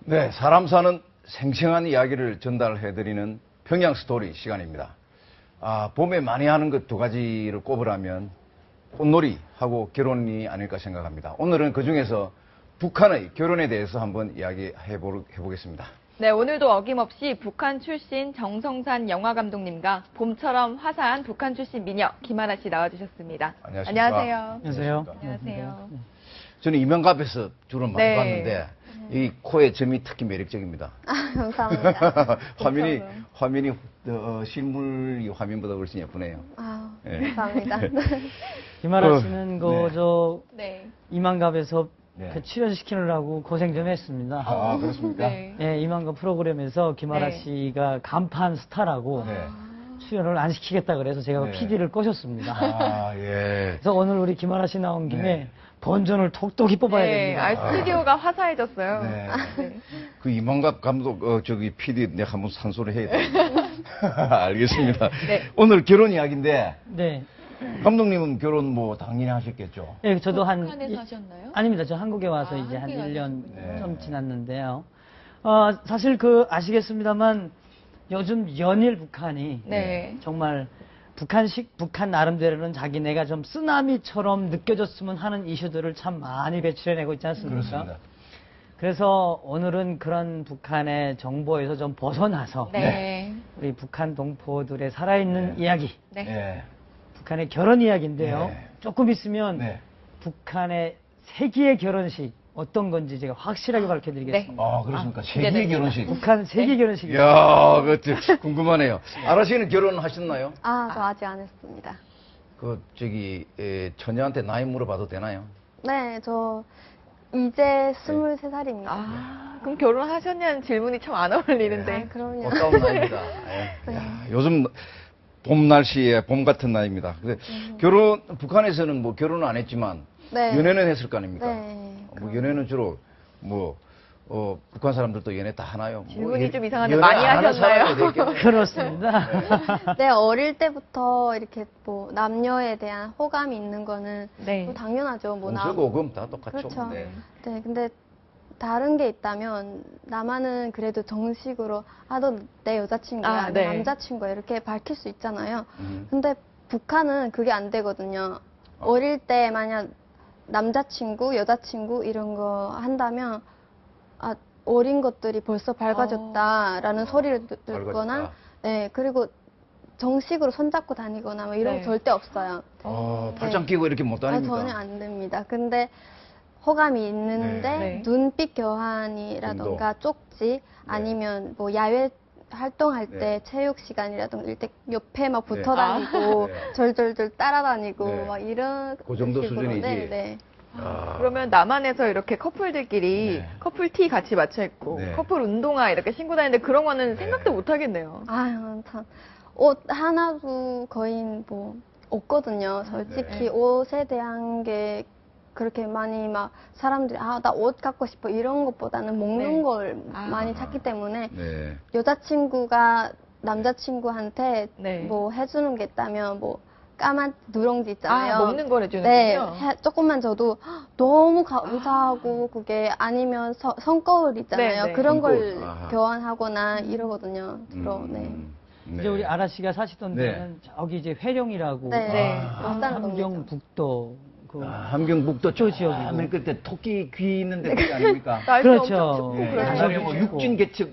네, 사람 사는 생생한 이야기를 전달해드리는 평양 스토리 시간입니다. 봄에 많이 하는 것 두 가지를 꼽으라면 꽃놀이하고 결혼이 아닐까 생각합니다. 오늘은 그 중에서 북한의 결혼에 대해서 한번 이야기해 보겠습니다. 네, 오늘도 어김없이 북한 출신 정성산 영화감독님과 봄처럼 화사한 북한 출신 미녀 김하나 씨 나와주셨습니다. 안녕하십니까? 안녕하세요. 안녕하세요. 안녕하세요. 저는 이명갑에서 주로 많이 네. 봤는데 이 코의 점이 특히 매력적입니다. 감사합니다. 화면이 실물 화면보다 훨씬 예쁘네요. 네. 감사합니다. 김하나 씨는 네. 이만갑에서 네. 출연시키느라고 고생 좀 했습니다. 그렇습니까? 네. 예, 이만갑 프로그램에서 김하나 네. 씨가 간판 스타라고 네. 출연을 안 시키겠다 그래서 제가 네. PD를 꼬셨습니다. 예. 그래서 오늘 우리 김하나 씨 나온 김에 네. 본전을 톡톡히 뽑아야 네, 됩니다. 스튜디오가 화사해졌어요. 네. 네. 그 이만갑 감독, PD 내가 한번 산소를 해야 돼. 알겠습니다. 네. 오늘 결혼 이야기인데, 네. 감독님은 결혼 뭐 당연히 하셨겠죠? 예, 저도 북한에서 하셨나요? 아닙니다. 저 한국에 와서 이제 한 한국에 1년 가셨군요. 좀 지났는데요. 사실 아시겠습니다만 요즘 연일 북한이 네. 정말 북한 나름대로는 자기네가 좀 쓰나미처럼 느껴졌으면 하는 이슈들을 참 많이 배출해내고 있지 않습니까? 그렇습니다. 그래서 오늘은 그런 북한의 정보에서 좀 벗어나서 네. 우리 북한 동포들의 살아있는 네. 이야기, 네. 예. 북한의 결혼 이야기인데요. 네. 조금 있으면 네. 북한의 세기의 결혼식 어떤 건지 제가 확실하게 밝혀드리겠습니다. 그렇습니까? 세계 기대됩니다. 결혼식. 북한 세기 결혼식이 이야, 그것도 궁금하네요. 아라 씨는 결혼하셨나요? 저 아직 안 했습니다. 처녀한테 나이 물어봐도 되나요? 네, 저 이제 23살입니다. 그럼 결혼하셨냐는 질문이 참 안 어울리는데. 그럼요. 꽃다운 나이입니다. 예. 야, 요즘 봄 날씨에 봄 같은 나이입니다. 근데 북한에서는 뭐 결혼은 안 했지만, 네. 연애는 했을 거 아닙니까? 네. 뭐 연애는 주로 북한 사람들도 연애 다 하나요? 질문이 좀 이상한데 연애 많이 안 하는 하셨나요? 사람이 되겠네요. 그렇습니다. 네, 어릴 때부터 이렇게 뭐 남녀에 대한 호감이 있는 거는 네. 뭐 당연하죠. 뭐 공수고금 다 똑같죠. 그렇죠. 네. 네, 근데 다른 게 있다면 나만은 그래도 정식으로 너 내 여자친구야, 내 네. 남자친구야 이렇게 밝힐 수 있잖아요. 음. 근데 북한은 그게 안 되거든요. 어릴 때 만약 남자친구, 여자친구 이런 거 한다면 어린 것들이 벌써 밝아졌다라는 소리를 듣거나 밝아졌다. 네, 그리고 정식으로 손잡고 다니거나 뭐 이런 네. 거 절대 없어요. 팔짱 끼고 이렇게 못 다닙니까? 전혀 안 됩니다. 근데 호감이 있는데 네. 눈빛 교환이라던가 쪽지 아니면 뭐 야외 활동할 때 네. 체육 시간이라던가 이럴 때 옆에 막 붙어 네. 다니고 네. 절절절 따라다니고 네. 막 이런 그 정도 식으로. 수준이지. 네, 네. 그러면 남한에서 이렇게 커플들끼리 네. 커플티 같이 맞춰 입고 네. 커플 운동화 이렇게 신고 다니는데 그런 거는 생각도 못 하겠네요. 아유 참 옷 하나도 거의 뭐 없거든요. 솔직히 네. 옷에 대한 게 그렇게 많이 막 사람들이 나 옷 갖고 싶어 이런 것보다는 먹는 네. 걸 많이 찾기 때문에 네. 여자친구가 남자친구한테 네. 뭐 해주는 게 있다면 뭐 까만 누룽지 있잖아요. 먹는 걸 해주는군요. 네, 조금만 줘도 너무 감사하고 그게 아니면 성거울 있잖아요. 네, 네. 그런 걸 성거울. 아하. 교환하거나 이러거든요. 주로. 네. 이제 우리 아라 씨가 사시던 네. 데는 저기 이제 회령이라고 네. 네. 함경북도 함경북도 저 지역이고. 맨 끝에 토끼 귀 있는데 그게 아닙니까? 날씨 그렇죠. 엄청 춥고 예, 그러죠. 옛날에 뭐 그렇죠. 육진 개척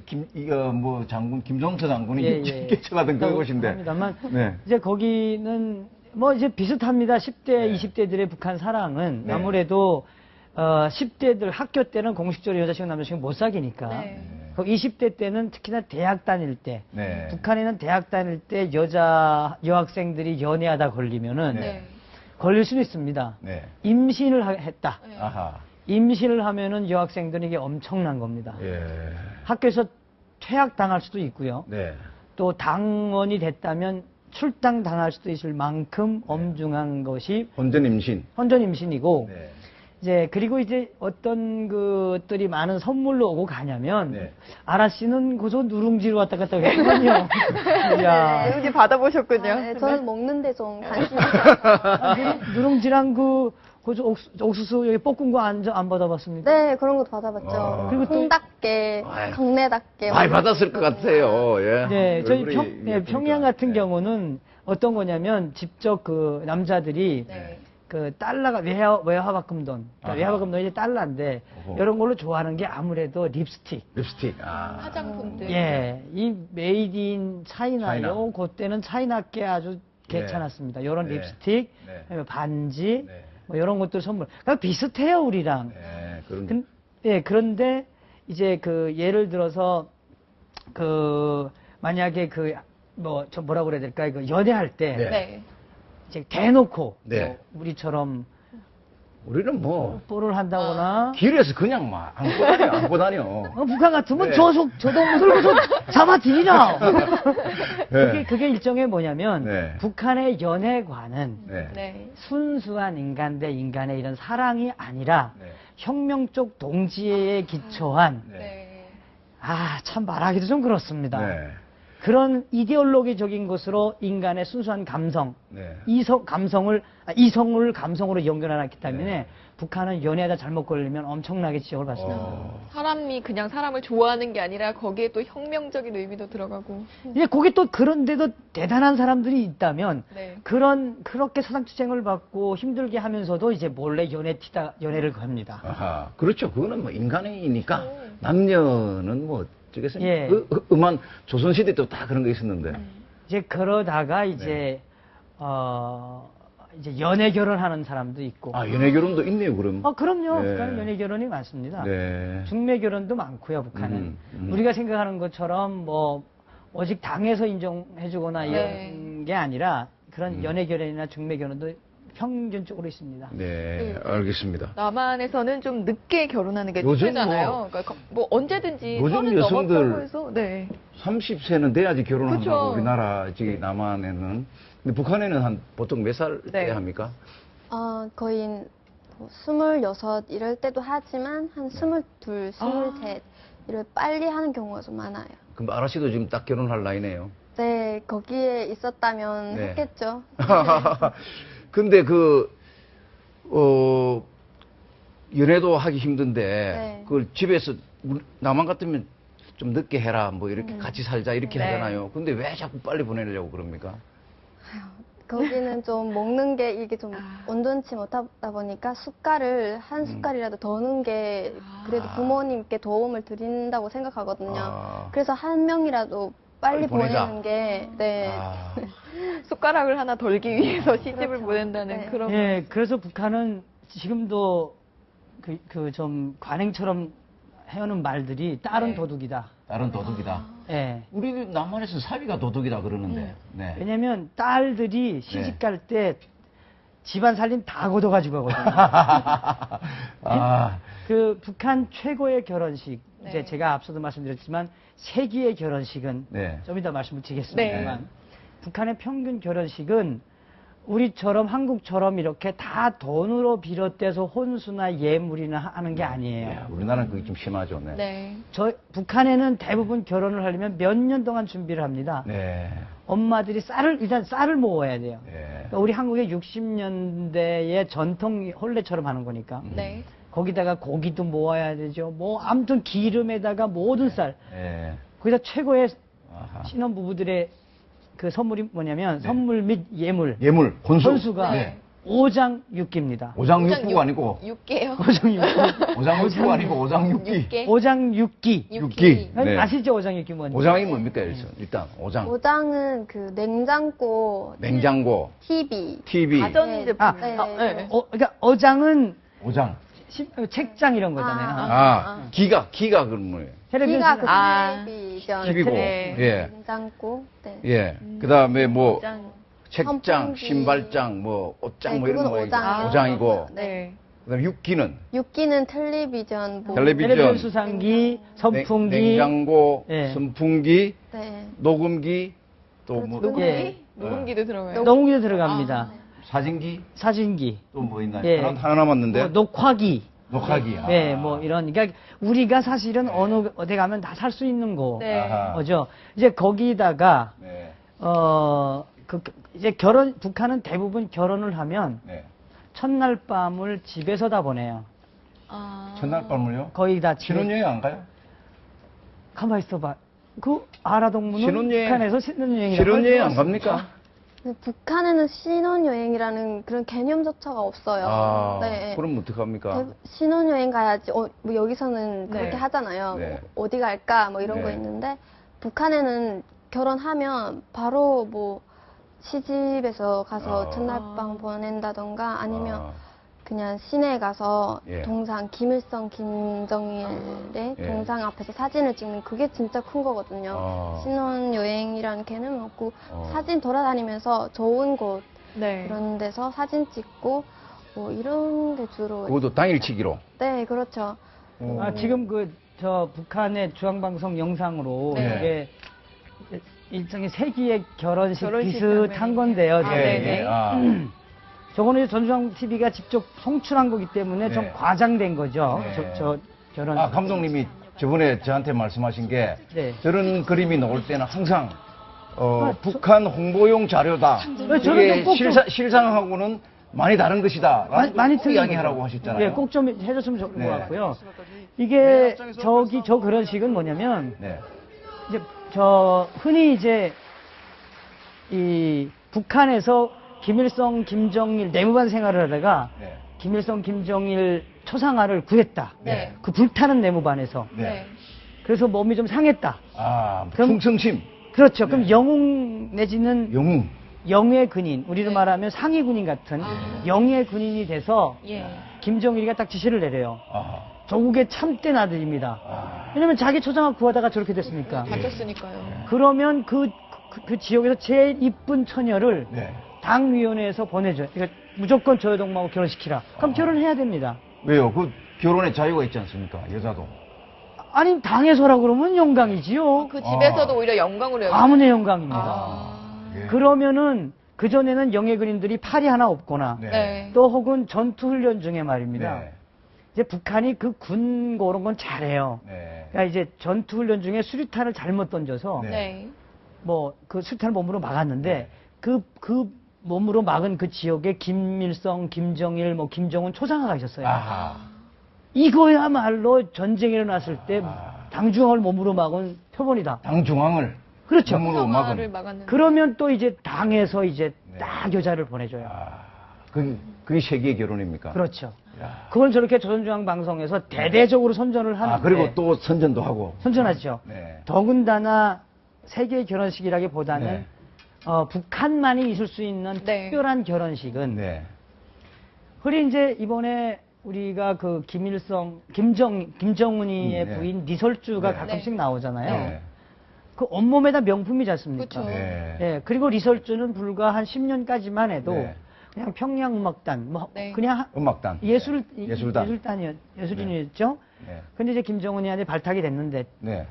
장군 김종서 장군이 예, 육진 예. 개척하던 그렇다고 그곳인데. 합니다만 네. 이제 거기는 뭐 이제 비슷합니다. 10대, 네. 20대들의 북한 사랑은 네. 아무래도 10대들 학교 때는 공식적으로 여자친구 남자친구 못 사귀니까 네. 20대 때는 특히나 대학 다닐 때 네. 북한에는 대학 다닐 때 여학생들이 연애하다 걸리면은 네. 걸릴 수는 있습니다. 네. 임신을 했다. 아하. 임신을 하면은 여학생들은 이게 엄청난 겁니다. 예. 학교에서 퇴학당할 수도 있고요. 네. 또 당원이 됐다면 출당 당할 수도 있을 만큼 엄중한 것이 혼전 임신. 혼전 임신이고 네. 이제 그리고 이제 어떤 것들이 많은 선물로 오고 가냐면 네. 아라 씨는 고소 누룽지로 왔다 갔다 했거든요. 이야. 누룽지 받아보셨군요. 네, 저는 먹는데 좀 관심이 누룽지랑 그 그 옥수수 여기 볶은 거 안 받아봤습니까? 네, 그런 것도 받아봤죠. 아. 그리고 또- 홍답게, 아이. 강내답게. 많이 받았을 것 같아요. 예. 네, 저희 얼굴이 평양 예쁘니까. 같은 네. 경우는 어떤 거냐면 직접 그 남자들이 네. 그 달러가 외화박금돈, 그러니까 아하. 외화박금돈이 달러인데 어허. 이런 걸로 좋아하는 게 아무래도 립스틱. 립스틱. 아. 화장품들. 예, 이 메이드 인 차이나. 차이나요. 그때는 차이나께 아주 네. 괜찮았습니다. 이런 네. 립스틱, 네. 그다음에 반지, 네. 뭐 이런 것들 선물. 그러니까 비슷해요 우리랑. 네, 그런 예, 그런데 이제 그 예를 들어서 그 만약에 그 뭐 저 뭐라 그래야 될까 그 연애할 때 네. 네. 이제 대놓고 네. 뭐 우리처럼 우리는 뭐 뽀를 한다거나 길에서 그냥 막 안고 다녀. 북한 같으면 네. 저도 들고서 잡아들이나. 네. 그게 일종의 뭐냐면 네. 북한의 연애관은 네. 네. 순수한 인간 대 인간의 이런 사랑이 아니라 네. 혁명적 동지애에 기초한 네. 네. 참 말하기도 좀 그렇습니다. 네. 그런 이데올로기적인 것으로 인간의 순수한 감성, 네. 이성을 감성으로 연결해놨기 때문에 네. 북한은 연애하다 잘못 걸리면 엄청나게 지적을 받습니다. 사람이 그냥 사람을 좋아하는 게 아니라 거기에 또 혁명적인 의미도 들어가고. 이제 거기 또 그런데도 대단한 사람들이 있다면 네. 그렇게 사상투쟁을 받고 힘들게 하면서도 이제 몰래 연애를 겁니다. 아하. 그렇죠. 그거는 뭐 인간이니까 남녀는 뭐 어쩌겠습니까? 예. 음한 조선시대 때 다 그런 거 있었는데. 이제 그러다가 네. 이제 이제 연애 결혼하는 사람도 있고. 아, 연애 결혼도 있네요, 그럼. 그럼요. 네. 북한은 연애 결혼이 많습니다. 네. 중매 결혼도 많고요, 북한은. 우리가 생각하는 것처럼 뭐 오직 당에서 인정해주거나 네. 이런 게 아니라 그런 연애 결혼이나 중매 결혼도 평균적으로 있습니다. 네, 알겠습니다. 남한에서는 좀 늦게 결혼하는 게 요즘 추세잖아요. 그러니까 뭐 언제든지 요즘 서른 여성들 넘었다고 해서 네. 30세는 돼야지 결혼한다고 그쵸. 우리나라 저기 남한에는. 근데 북한에는 한 보통 몇 살 때 네. 합니까? 거의 뭐 26 이럴 때도 하지만 한 22, 23 이럴 빨리 하는 경우가 좀 많아요. 그럼 아라씨도 지금 딱 결혼할 나이네요. 네, 거기에 있었다면 네. 했겠죠. 근데 연애도 하기 힘든데, 네. 그걸 집에서, 남한 같으면 좀 늦게 해라, 뭐 이렇게 같이 살자, 이렇게 네. 하잖아요. 근데 왜 자꾸 빨리 보내려고 그럽니까? 거기는 좀 먹는 게 이게 좀 온전치 못하다 보니까 숟갈을 한 숟갈이라도 더 넣은 게 그래도 부모님께 도움을 드린다고 생각하거든요. 아. 그래서 한 명이라도 빨리 빨리 보내자. 보내는 게, 네. 아, 숟가락을 하나 덜기 위해서 시집을 그렇죠. 보낸다는 네. 그런. 예, 그래서 북한은 지금도 좀 관행처럼 해오는 말들이 딸은 네. 도둑이다. 다른 도둑이다. 예. 우리 남한에서 사위가 도둑이다 그러는데, 네. 왜냐면 딸들이 시집 갈 때 집안 살림 다 걷어가지고 가거든요. 아, 그 북한 최고의 결혼식, 네. 이제 제가 앞서도 말씀드렸지만 세기의 결혼식은 네. 좀 이따 말씀을 드리겠습니다만 네. 북한의 평균 결혼식은 우리처럼 한국처럼 이렇게 다 돈으로 비롯돼서 혼수나 예물이나 하는 게 아니에요. 예, 우리나라는 그게 좀 심하죠. 네. 네. 북한에는 대부분 결혼을 하려면 몇 년 동안 준비를 합니다. 네. 엄마들이 일단 쌀을 모아야 돼요. 네. 그러니까 우리 한국의 60년대의 전통 혼례처럼 하는 거니까. 네. 거기다가 고기도 모아야 되죠. 뭐 아무튼 기름에다가 모든 쌀. 네. 거기다 최고의 아하. 신혼부부들의 그 선물이 뭐냐면 네. 선물 및 예물. 예물, 혼수. 혼수가 네. 오장육기입니다. 오장육부가 아니고, 육개요. 오장육기. 오장육부가 아니고 오장육기. 육개. 오장육기. 육기. 네. 아시죠 오장육기 뭔지? 오장이 뭡니까, 일단? 오장. 오장은 그 냉장고, 냉장고, TV. TV, 가전제품. 아, 네. 네. 그러니까 어장은 오장. 책장 이런 거잖아요. 기가 그런 거예요. 기가 그 아. 텔레비전. TV고, 네. 예. 냉장고. 네. 예. 그 다음에 뭐, 오장. 책장, 선풍기. 신발장, 뭐, 옷장, 네, 뭐 이런 거. 그건 오장이에요. 오장이고. 네. 그 다음에 육기는 육기는 텔레비전. 뭐. 텔레비전 수상기, 선풍기, 냉장고, 예. 선풍기, 네. 녹음기, 또 뭐, 그렇죠. 예. 녹음기도 들어가요. 농기도 들어갑니다. 사진기, 사진기, 또 뭐 있나요? 예. 하나 남았는데. 뭐 녹화기, 녹화기. 아. 네, 뭐 이런. 그러니까 우리가 사실은 어디 가면 다 살 수 있는 네. 아하. 거죠. 이제 거기다가 네. 이제 북한은 대부분 결혼을 하면 네. 첫날 밤을 집에서 다 보내요. 아. 첫날 밤을요? 거의 다 집에. 신혼여행 안 가요? 가만 있어봐. 그 아라동무는 신혼여행- 북한에서 신혼여행이라고 신혼여행 안 할 수가 갑니까? 없습니다. 근데 북한에는 신혼여행이라는 그런 개념조차가 없어요. 아, 네. 그럼 어떡합니까? 신혼여행 가야지. 뭐 여기서는 그렇게 네. 하잖아요. 네. 뭐 어디 갈까? 뭐 이런 거 네. 있는데 북한에는 결혼하면 바로 뭐 시집에서 가서 아. 첫날밤 보낸다던가 아니면 아, 그냥 시내에 가서 예. 동상 김일성, 김정일의 예. 동상 앞에서 사진을 찍는 그게 진짜 큰 거거든요. 아. 신혼여행이라는 개념은 없고 어. 사진 돌아다니면서 좋은 곳 네. 그런 데서 사진 찍고 뭐 이런 게 주로 그것도 당일치기로. 네 그렇죠. 아, 지금 저 북한의 중앙방송 영상으로 네. 이게 일종의 세기의 결혼식 결혼식 비슷한 장면이. 건데요. 아, 지금. 네네. 아, 저거는 전주환 TV가 직접 송출한 거기 때문에 네. 좀 과장된 거죠. 네. 저 결혼. 아, 감독님이 저번에 저한테 말씀하신 게 네. 저런 그림이 나올 때는 항상 아, 북한 홍보용 자료다. 네, 저는 이게 꼭 좀- 실상하고는 많이 다른 것이다. 많이 꼭 틀린 이야기하라고 거죠. 하셨잖아요. 예, 꼭 좀 해줬으면 좋을 네. 것 같고요. 이게 저 결혼식은 뭐냐면 네. 이제 저 흔히 이제 이 북한에서 김일성, 김정일 내무반 생활을 하다가 네. 김일성, 김정일 초상화를 구했다. 네. 그 불타는 내무반에서. 네. 네. 그래서 몸이 좀 상했다. 아, 그럼- 충성심, 그렇죠. 그럼 영웅 내지는 영웅. 영예 군인, 우리로 네. 말하면 상위 군인 같은 아. 영예 군인이 돼서 예. 김정일이가 딱 지시를 내려요. 아, 조국의 참된 아들입니다. 아, 왜냐면 자기 초상화 구하다가 저렇게 됐으니까. 다쳤으니까요. 그러면 그 지역에서 제일 이쁜 처녀를 네. 당위원회에서 보내줘요. 그러니까 무조건 저 여동무하고 결혼시키라. 그럼 아. 결혼해야 됩니다. 왜요? 그 결혼에 자유가 있지 않습니까? 여자도. 아니 당에서라 그러면 영광이지요. 그 집에서도 오히려 영광으로 여기. 아무나 영광입니다. 아. 예. 그러면은 그전에는 영예 군인들이 팔이 하나 없거나 네. 네. 또 혹은 전투훈련 중에 말입니다. 네. 이제 북한이 그 군 그런 건 잘해요. 네. 그러니까 이제 전투훈련 중에 수류탄을 잘못 던져서 네. 네. 뭐 그 수류탄을 몸으로 막았는데 네. 그 몸으로 막은 그 지역에 김일성, 김정일, 뭐 김정은 초상화가 있었어요. 아하. 이거야말로 전쟁이 일어났을 때 아. 당중앙을 몸으로 막은 표본이다. 당중앙을 그렇죠. 몸으로 평화를 막은. 막았는데. 그러면 또 이제 당에서 이제 네. 딱 여자를 보내줘요. 아, 그게 세계의 결혼입니까? 그렇죠. 야. 그걸 저렇게 조선중앙방송에서 대대적으로 선전을 하는데 아, 그리고 또 선전도 하고. 선전하죠. 네. 더군다나 세계 결혼식이라기보다는 네. 북한만이 있을 수 있는 네. 특별한 결혼식은 네. 흔히 이제 이번에 우리가 그 김정은이의 네. 부인 니설주가 네. 가끔씩 네. 나오잖아요. 네. 그 온몸에다 명품이지 않습니까? 그쵸. 네. 예, 그리고 리설주는 불과 한 10년까지만 해도 네. 그냥 평양음악단, 뭐 네. 그냥 음악단. 예술단이었죠. 네. 네. 근데 이제 김정은이한테 발탁이 됐는데 네.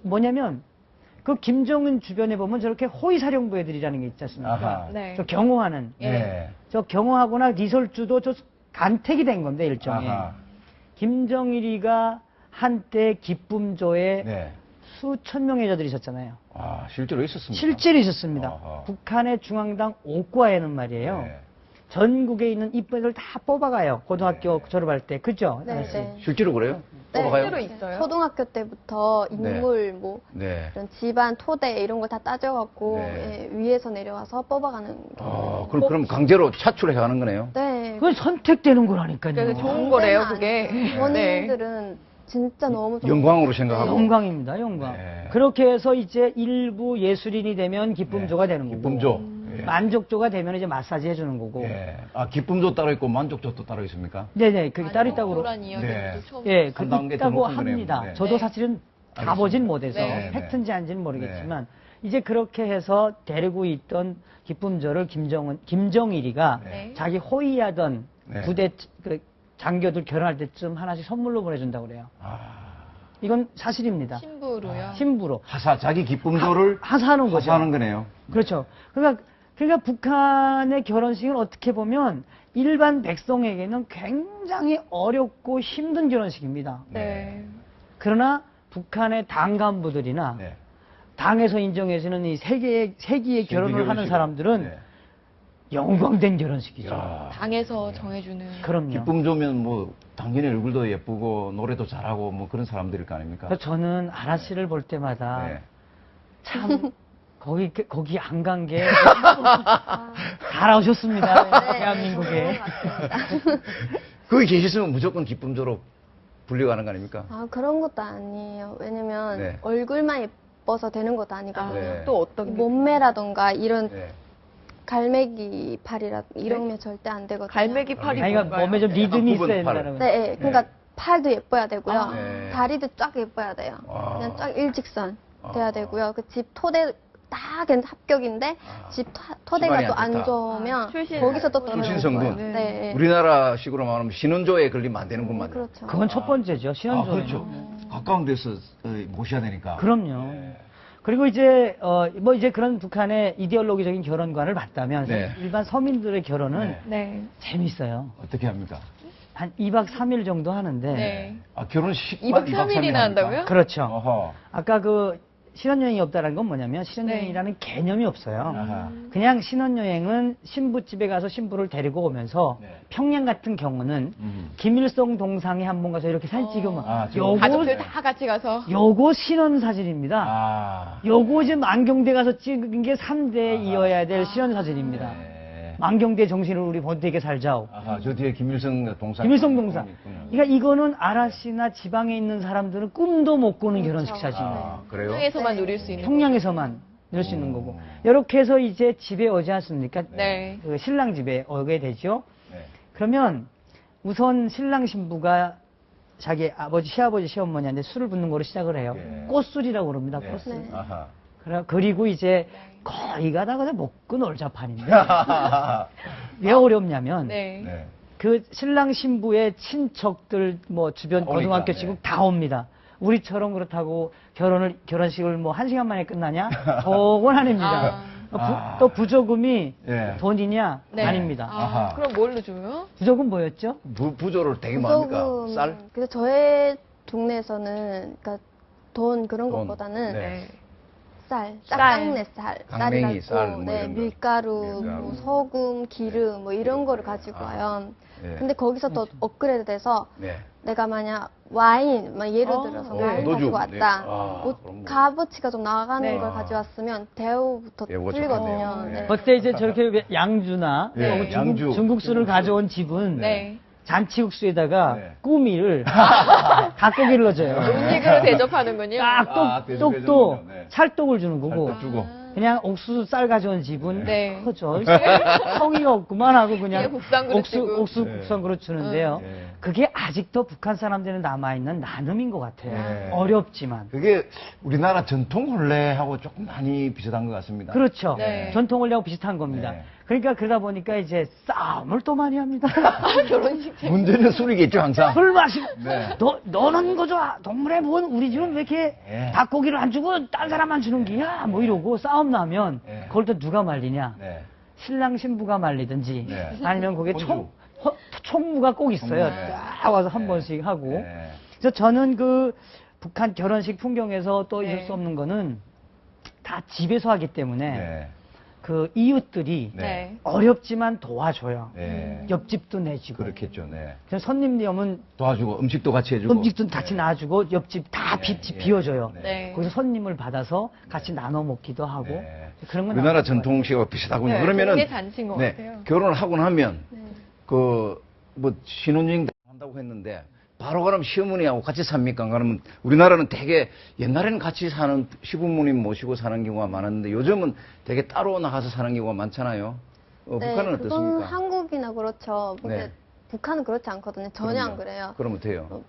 뭐냐면 그 김정은 주변에 보면 저렇게 호위사령부 애들이라는 게 있지 않습니까? 아하. 네. 저 경호하는 예. 네. 저 경호하거나 리설주도 저 간택이 된 건데 일종의 아하. 김정일이가 한때 기쁨조에 네. 수천 명의 여자들이 있었잖아요. 아, 실제로 있었습니다. 실제로 있었습니다. 아하. 북한의 중앙당 옥과에는 말이에요. 네. 전국에 있는 이쁜 애들 다 뽑아가요. 고등학교 네. 졸업할 때. 그죠? 네, 아저씨? 네. 실제로 그래요? 네. 뽑아가요? 실제로 있어요? 초등학교 때부터 인물 뭐 네. 이런 집안 토대 이런 거 다 따져갖고 네. 예, 위에서 내려와서 뽑아가는 아, 그럼 강제로 차출해 가는 거네요? 네. 그건 선택되는 거라니까요. 그래서 좋은 거래요, 그게. 네. 부모님들은 진짜 너무 좋은 영광으로 생각하고. 영광입니다, 영광. 네. 그렇게 해서 이제 일부 예술인이 되면 기쁨조가 되는 거고. 기쁨조. 예. 만족조가 되면 이제 마사지 해주는 거고. 예. 아, 기쁨도 따로 있고 만족도도 따로 있습니까? 네네, 그게 따로 있다고. 그런 이야기도 네. 처음. 예, 한 단계 더 있다고 높은 거네요. 합니다. 네. 저도 네. 사실은 알겠습니다. 가보진 못해서 네. 팩트인지 아닌지는 모르겠지만 이제 그렇게 해서 데리고 있던 기쁨조를 김정일이가 네. 자기 호위하던 네. 부대 그 장교들 결혼할 때쯤 하나씩 선물로 보내준다고 그래요. 아, 이건 사실입니다. 신부로요. 신부로 자기 기쁨조를 하사하는 거죠. 하사하는 거네요. 그렇죠. 그러니까 북한의 결혼식은 어떻게 보면 일반 백성에게는 굉장히 어렵고 힘든 결혼식입니다. 네. 그러나 북한의 당 간부들이나 네. 당에서 인정해주는 이 세기의 결혼을 하는 결혼식은, 사람들은 네. 영광된 결혼식이죠. 야. 당에서 정해주는. 그럼요. 기쁨 좋으면 뭐 당연히 얼굴도 예쁘고 노래도 잘하고 뭐 그런 사람들일 거 아닙니까? 그래서 저는 아라 씨를 볼 때마다 네. 참 거기 안 간 게 잘하셨습니다. 네, 대한민국에. 거기 계셨으면 무조건 기쁨조로 불려가는 거 아닙니까? 아, 그런 것도 아니에요. 왜냐면 네. 얼굴만 예뻐서 되는 것도 아니거든요. 네. 또 어떤 게? 몸매라던가 이런 네. 갈매기 팔이라 이런 게 절대 안 되거든요. 갈매기 팔이 아니, 그러니까 뭔가요? 몸에 좀 리듬이 굽은 있어야 팔. 된다는 네, 네. 그러니까 네. 팔도 예뻐야 되고요. 아. 네. 다리도 쫙 예뻐야 돼요. 아. 그냥 쫙 일직선 돼야 아. 되고요. 그 집 토대 딱 합격인데 아. 집 토대가 집안이 또 안 안 좋다. 좋으면 아, 출신. 거기서 또 떨어지는 출신 성분. 거예요. 네. 네. 우리나라식으로 말하면 신혼조에 걸리면 안 되는군만. 그렇죠. 그건 첫 번째죠. 아, 신혼조에. 그렇죠. 가까운 데서 모셔야 되니까. 그럼요. 네. 그리고 이제 뭐 이제 그런 북한의 이데올로기적인 결혼관을 봤다면 네. 일반 서민들의 결혼은 네. 네. 재밌어요. 어떻게 합니까? 한 2박 3일 정도 하는데 네. 아, 결혼식만 2박 3일이나 한다고요? 그렇죠. 어허. 아까 그 신혼여행이 없다는 건 뭐냐면 신혼여행이라는 개념이 없어요. 아하. 그냥 신혼여행은 신부집에 가서 신부를 데리고 오면서 네. 평양 같은 경우는 김일성 동상에 한 번 가서 이렇게 사진 찍으면 아, 요거 가족들 다 같이 가서. 요거 신혼 사진입니다. 아. 요거 지금 만경대 가서 찍은 게 3대 아하. 이어야 될 신혼 사진입니다. 네. 만경대 정신을 우리 본태에게 살자오. 아하, 저 뒤에 김일성 동상. 김일성 동상. 있군요. 그러니까 이거는 아라씨나 지방에 있는 사람들은 꿈도 못 꾸는 결혼식 사진이에요. 아, 그래요? 평양에서만 네. 누릴 수 있는. 평양에서만 늘 수 있는 거고. 이렇게 해서 이제 집에 오지 않습니까? 네. 그 신랑 집에 오게 되죠. 네. 그러면 우선 신랑 신부가 자기 아버지, 시아버지, 시어머니한테 술을 붓는 거로 시작을 해요. 예. 꽃술이라고 그럽니다. 네. 꽃술. 네. 아하. 그리고 이제 거의 가다가 먹고 놀자판인데 왜 어렵냐면 네. 네. 그 신랑 신부의 친척들 뭐 주변 오니까, 고등학교 네. 친구 다 옵니다. 우리처럼 그렇다고 결혼식을 뭐 1시간 만에 끝나냐? 그건 아닙니다. 아. 또 부조금이 예. 돈이냐? 네. 아닙니다. 아하. 그럼 뭘로 줘요? 부조금 뭐였죠? 부조를 되게 많으니까. 부조금, 쌀? 그래서 저의 동네에서는 그러니까 돈 그런 돈. 것보다는 네. 쌀, 쌀. 짝짝내 쌀, 강냉이, 쌀이라고, 쌀 뭐 네, 이런 거. 밀가루, 밀가루. 뭐 소금, 기름 뭐 이런 거를 가지고 아. 와요. 네. 근데 거기서 또 업그레이드 돼서 네. 내가 만약 와인, 막 예를 들어서 네, 와인 노주. 가지고 네. 왔다. 아, 뭐 그런 거. 값어치가 좀 나가는 네. 걸 가져왔으면 대우부터 대우가 풀리거든요. 좋겠네요. 네. 그때 이제 저렇게 양주나 네, 혹은 양주. 중국수를 가져온 집은 네. 잔치국수에다가 네. 꾸미를 닭고기를 넣어줘요. 음식으로 대접하는군요. 딱 대접해 똑도 주는군요. 네. 찰떡을 주는 거고 살짝 주고. 그냥 옥수수 쌀 가져온 집은 네. 커져 성의가 없구만 하고 그냥 그냥 국산 그릇 주고. 옥수 네. 국산 그릇 주는데요. 네. 그게 아직도 북한 사람들은 남아있는 나눔인 것 같아요. 네. 어렵지만. 그게 우리나라 전통 혼례하고 조금 많이 비슷한 것 같습니다. 그렇죠. 네. 전통을 하고 비슷한 겁니다. 네. 그러니까 그러다 보니까 이제 싸움을 또 많이 합니다. 결혼식 때. 문제는 술이겠죠, 항상. 술 마시고 네. 너는 거죠. 동물의 뭔 우리 집은 왜 이렇게 네. 닭고기를 안 주고 딴 사람만 주는 게야 뭐 이러고 싸움 나면 네. 그걸 또 누가 말리냐. 네. 신랑 신부가 말리든지 네. 아니면 거기에 혼주. 총무가 꼭 있어요. 네. 딱 와서 한 네. 번씩 하고. 네. 그래서 저는 그 북한 결혼식 풍경에서 또 잊을 네. 수 없는 거는 다 집에서 하기 때문에 네. 그 이웃들이 네. 네. 어렵지만 도와줘요. 네. 옆집도 내주고. 그렇겠죠, 네. 그래서 손님이 오면 도와주고, 음식도 같이 해주고. 음식도 같이 놔주고 옆집 다 네, 집 예, 비워줘요. 네. 네. 거기서 손님을 받아서 같이 나눠 먹기도 하고 네. 그런 건 우리나라 나쁜 것 같아요. 전통식하고 비슷하군요. 네, 그러면은. 그게 잔치인 것 네, 같아요. 결혼을 하고 나면, 네. 뭐, 신혼여행 한다고 했는데, 바로 그럼 시어머니하고 같이 삽니까? 그러면 우리나라는 되게 옛날에는 같이 사는 시부모님 모시고 사는 경우가 많았는데 요즘은 되게 따로 나가서 사는 경우가 많잖아요. 네, 북한은 그건 어떻습니까? 한국이나 그렇죠. 근데 네. 북한은 그렇지 않거든요. 전혀 안 그럼요. 그래요. 그럼 어때요?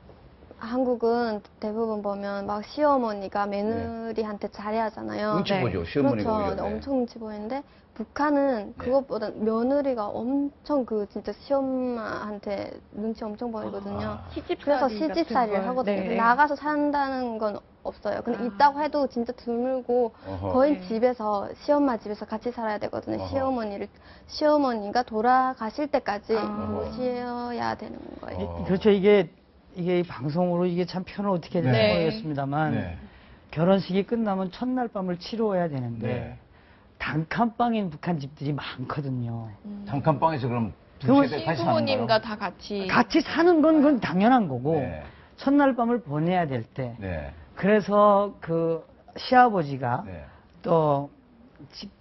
한국은 대부분 보면 막 시어머니가 며느리한테 잘해하잖아요. 눈치 네. 보죠, 시어머니가 그렇죠. 오히려. 네. 엄청 눈치 보이는데 북한은 네. 그것보다 며느리가 엄청 그 진짜 시엄마한테 눈치 엄청 보이거든요. 아. 시집살이 그래서 같은 시집살이를 걸. 하거든요. 네. 나가서 산다는 건 없어요. 근데 아. 있다고 해도 진짜 드물고 어허. 거의 네. 집에서 시엄마 집에서 같이 살아야 되거든요. 어허. 시어머니가 돌아가실 때까지 아. 모셔야 되는 거예요. 어. 그렇죠. 이게 방송으로 이게 참 표현을 어떻게 해야 될지 네. 모르겠습니다만 네. 결혼식이 끝나면 첫날 밤을 치루어야 되는데 네. 단칸방인 북한 집들이 많거든요. 단칸방에서 그럼 그러면 두세대 같이 사는 시부모님과 거예요? 다 같이. 같이 사는 건 그건 당연한 거고 네. 첫날 밤을 보내야 될 때. 네. 그래서 그 시아버지가 네. 또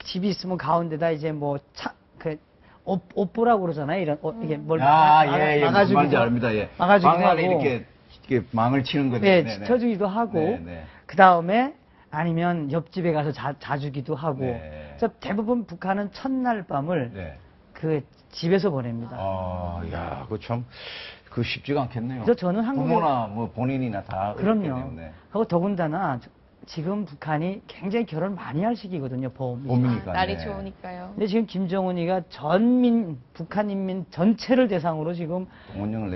집이 있으면 가운데다 이제 뭐 옷보라고 그러잖아요. 이런 이게 뭘 예, 무슨 막아주기도 말인지 압니다. 예. 막아주기도 방 안에 하고 이렇게 망을 치는 거죠. 네, 쳐주기도 하고 네, 네. 그 다음에 아니면 옆집에 가서 자주기도 하고 네. 그래서 대부분 북한은 첫날 밤을 네. 그 집에서 보냅니다. 야, 그거 참, 그 쉽지가 않겠네요. 그래서 저는 한국에 부모나 뭐 본인이나 다. 그렇기 그럼요. 때문에. 하고 더군다나 지금 북한이 굉장히 결혼 많이 할 시기거든요. 봄이니까. 날이 네. 좋으니까요. 근데 지금 김정은이가 북한 인민 전체를 대상으로 지금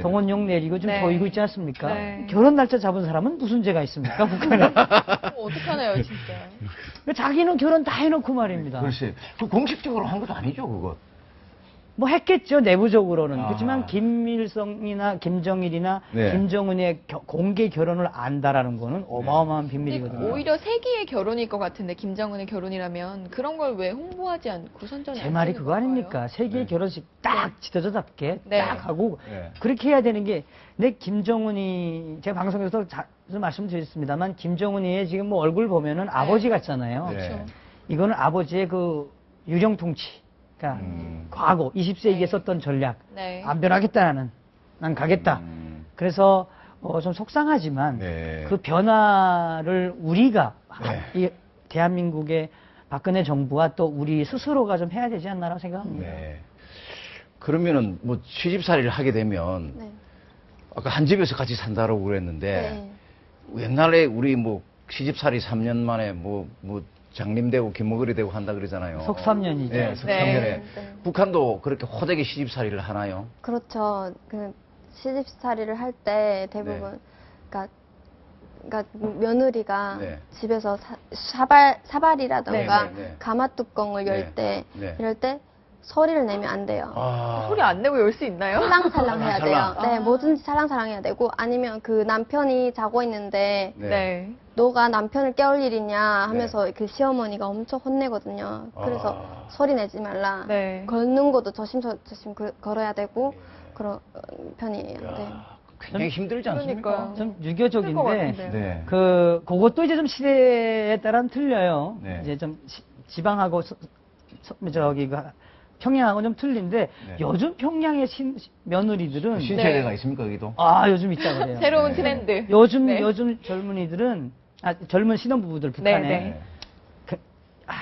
동원령 내리고 좀 네. 보이고 있지 않습니까? 네. 결혼 날짜 잡은 사람은 무슨 죄가 있습니까? 북한에. 어떡하나요, 진짜. 자기는 결혼 다 해놓고 말입니다. 글쎄, 그 공식적으로 한 것도 아니죠, 그거. 뭐 했겠죠, 내부적으로는. 아. 그렇지만 김일성이나 김정일이나 네. 김정은의 공개 결혼을 안다라는 거는 어마어마한 비밀이거든요. 오히려 세기의 결혼일 것 같은데 김정은의 결혼이라면 그런 걸 왜 홍보하지 않고 선전이 제 안 말이 되는 그거 건가요? 아닙니까? 세계 네. 결혼식 딱 지도자답게 네. 딱 하고 네. 그렇게 해야 되는 게 내 김정은이 제가 방송에서 자주 말씀드렸습니다만 김정은이의 지금 뭐 얼굴 보면은 아버지 같잖아요. 네. 그렇죠. 이거는 아버지의 그 유령 통치, 그러니까 과거 20세기에 썼던 전략 네. 안 변하겠다 나는 난 가겠다. 그래서 좀 속상하지만 네. 그 변화를 우리가 네. 이 대한민국의 박근혜 정부와 또 우리 스스로가 좀 해야 되지 않나라고 생각합니다. 네. 그러면은 뭐 시집살이를 하게 되면 네. 아까 한 집에서 같이 산다고 그랬는데 네. 옛날에 우리 뭐 시집살이 3년 만에 뭐 장림되고 김먹으리 되고 한다 그러잖아요. 속삼년이죠. 네, 속삼년에. 네. 네. 북한도 그렇게 호되게 시집살이를 하나요? 그렇죠. 그 시집살이를 할 때 대부분 그러니까 며느리가 네. 집에서 사발이라던가 네, 네, 네. 가마뚜껑을 열 네, 때 네. 이럴 때 소리를 내면 안 돼요. 소리 안 내고 열 수 있나요? 살랑살랑 해야 돼요. 살랑. 네, 뭐든지 살랑살랑 해야 되고 아니면 그 남편이 자고 있는데 네. 너가 남편을 깨울 일이냐 하면서 그 시어머니가 엄청 혼내거든요. 그래서 소리 내지 말라. 네. 걷는 것도 조심조심 걸어야 되고 그런 편이에요. 네. 굉장히 힘들지 않습니까? 그러니까요. 좀 힘들 것 유교적인데 같은데요. 네. 그것도 이제 좀 시대에 따라는 틀려요. 네. 이제 좀 지방하고 평양하고 좀 틀린데 네. 요즘 평양의 며느리들은 신세대가 네. 있습니까, 여기도? 요즘 있다 그래요. 새로운 네. 트렌드. 요즘 네. 젊은이들은 젊은 신혼부부들 북한에 네.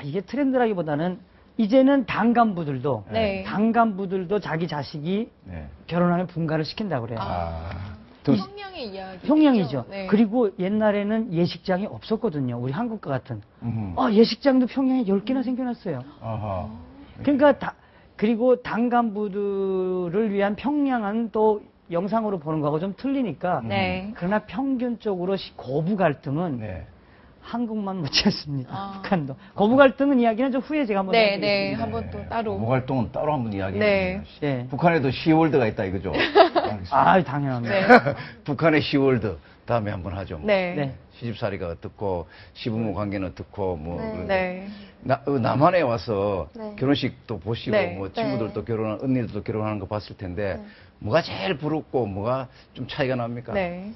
이게 트렌드라기보다는 이제는 당간부들도 네. 당간부들도 자기 자식이 네. 결혼하면 분가를 시킨다고 그래요. 평양의 이야기. 평양이죠. 네. 그리고 옛날에는 예식장이 없었거든요. 우리 한국과 같은. 음흠. 예식장도 평양에 10개나 생겨났어요. 아하. 그러니까 그리고 당간부들을 위한 평양은 또 영상으로 보는 거하고 좀 틀리니까. 네. 그러나 평균적으로 고부 갈등은 네. 한국만 못지않습니다. 아. 북한도. 고부 갈등은 이야기는 좀 후에 제가 한번 네, 해드리겠습니다. 네. 한번 또 따로. 모활동은 따로 한번 이야기해 네. 주세요. 예. 북한에도 시월드가 있다 이거죠? 알겠습니다. 당연합니다. 네. 북한의 시월드 다음에 한번 하죠. 뭐. 네. 네. 시집살이가 어떻고 시부모 관계는 어떻고 뭐 네. 네. 남한에 와서 네. 결혼식도 보시고 네. 뭐 친구들도 결혼한 언니들도 결혼하는 거 봤을 텐데 뭐가 제일 부럽고 뭐가 좀 차이가 납니까? 네.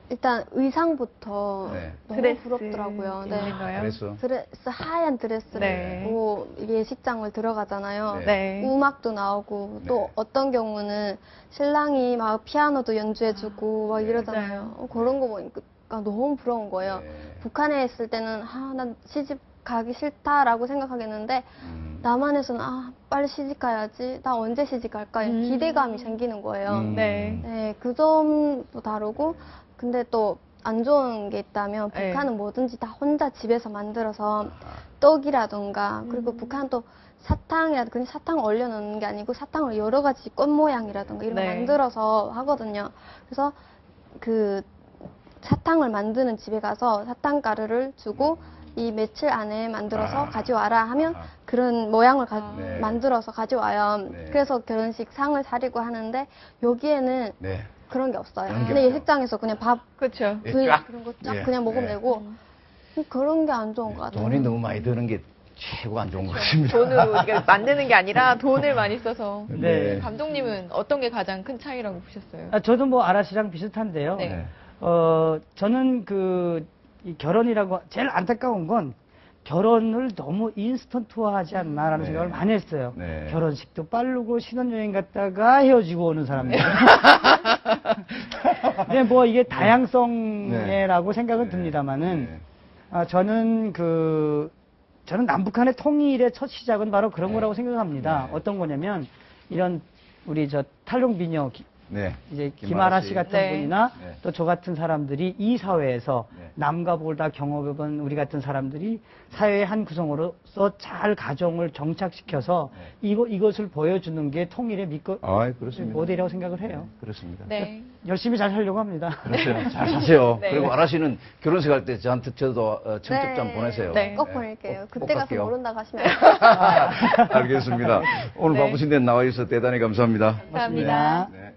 일단 의상부터 네. 너무 드레스 부럽더라고요. 네. 있는가요? 그래서 드레스 하얀 드레스를 네. 입고 예식장을 들어가잖아요. 네. 네. 음악도 나오고 또 네. 어떤 경우는 신랑이 막 피아노도 연주해주고 막 이러잖아요. 그런 거 보니까 너무 부러운 거예요. 네. 북한에 있을 때는 난 시집 가기 싫다라고 생각하겠는데 남한에서는 빨리 시집 가야지. 나 언제 시집 갈까? 기대감이 생기는 거예요. 네. 네, 그 점도 다르고 근데 또 안 좋은 게 있다면 네. 북한은 뭐든지 다 혼자 집에서 만들어서 떡이라던가 그리고 북한은 또 사탕이라도 그냥 사탕을 얼려놓는 게 아니고 사탕을 여러 가지 꽃 모양이라던가 이런 거 네. 만들어서 하거든요. 그래서 그 사탕을 만드는 집에 가서 사탕가루를 주고 이 며칠 안에 만들어서 가져와라 하면 그런 모양을 네. 만들어서 가져와요. 네. 그래서 결혼식 상을 차리고 하는데 여기에는 네. 그런 게 없어요. 그런 게 근데 없죠. 예식장에서 그냥 밥, 그렇죠. 예, 부위 쫙. 그런 거 쫙 예, 그냥 먹으면 예. 되고 그런 게 안 좋은 것 같아요. 돈이 너무 많이 드는 게 최고 안 좋은 것 같습니다. 돈으로 이게 만드는 게 아니라 돈을 많이 써서. 네. 감독님은 어떤 게 가장 큰 차이라고 보셨어요? 저도 뭐 아라씨랑 비슷한데요. 네. 저는 이 결혼이라고 제일 안타까운 건 결혼을 너무 인스턴트화하지 않나라는 네. 생각을 많이 했어요. 네. 결혼식도 빠르고 신혼여행 갔다가 헤어지고 오는 사람들. 근데 뭐 이게 다양성이라고 생각은 네. 듭니다만은 저는 저는 남북한의 통일의 첫 시작은 바로 그런 네. 거라고 생각합니다. 네. 어떤 거냐면 이런 우리 탈북민요 네. 이제 김아라 씨 같은 네. 분이나 네. 또 저 같은 사람들이 이 사회에서 네. 남과 북을 다 경험해본 우리 같은 사람들이 사회의 한 구성으로서 잘 가정을 정착시켜서 이것을 보여주는 게 통일의 그렇습니다. 모델이라고 생각을 해요. 그렇습니다. 네. 열심히 잘 살려고 합니다. 그렇죠. 잘 사세요. 네. 그리고 아라 씨는 결혼식 할 때 저도 청첩장 네. 보내세요. 네. 꼭 보낼게요. 꼭 그때 가서 갈게요. 모른다고 하시면 알겠습니다. 오늘 네. 바쁘신 데 나와 있어 대단히 감사합니다. 감사합니다. 네.